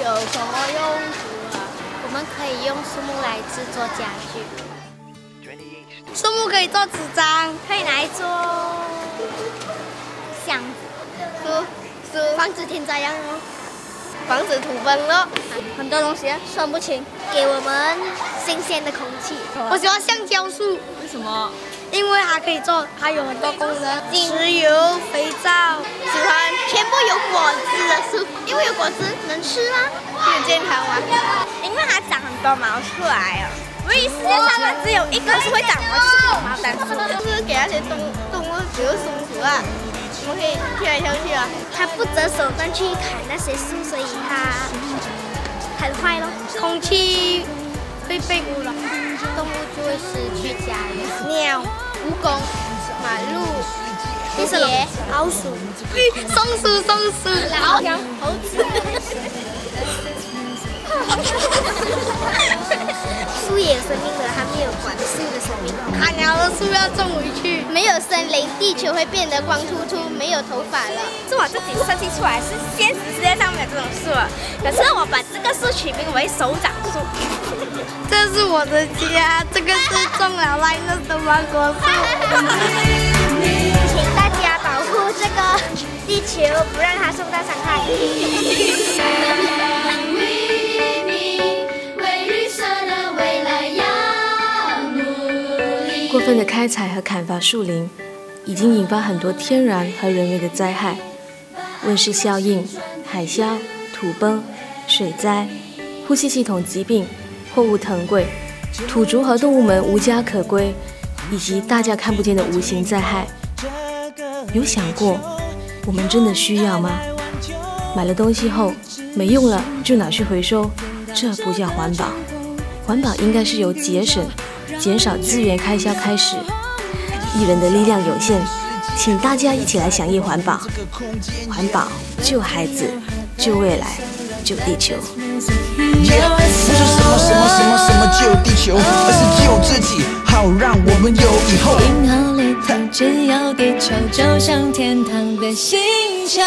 有什么用途啊？我们可以用树木来制作家具。树木可以做纸张，可以拿来做箱子、书，防止天灾样哦，防止土崩咯。很多东西算不清，给我们新鲜的空气。我喜欢橡胶树，为什么？因为它可以做，它有很多功能，石油、肥皂。喜欢全部有果子的树，因为有果子能吃吗？很健康吗？因为它长很多毛出来哦。所以世界上它只有一棵是会长毛，就是毛丹树。就是给那些动物，比如松鼠啊，我们可以跳来跳去啊。它不择手段去砍那些树，所以它很坏咯。空气会被污染，动物就会失去家园。鸟、蜈蚣、马路、蝴蝶、老鼠、松鼠、老鼠、猴子。树也有生命的，它没有管树的生命。砍了的树要种回去。没有森林，地球会变得光秃秃，没有头发了。是我自己设计出来，是现实世界上没有这种树了。可是我把这个树取名为手掌树。这是我的家，这个是种了来那的芒果树。请大家保护这个地球，不让它受到伤害。过分的开采和砍伐树林，已经引发很多天然和人为的灾害，温室效应、海啸、土崩、水灾、呼吸系统疾病、货物腾贵、土著和动物们无家可归，以及大家看不见的无形灾害。有想过，我们真的需要吗？买了东西后没用了就拿去回收，这不叫环保。环保应该是由节省、减少资源开销开始。一人的力量有限，请大家一起来响应环保。环保，救孩子，救未来，救地球。不是什么救地球，而是救自己，好让我们有以后。银行里头只有地球，就像天堂的星球。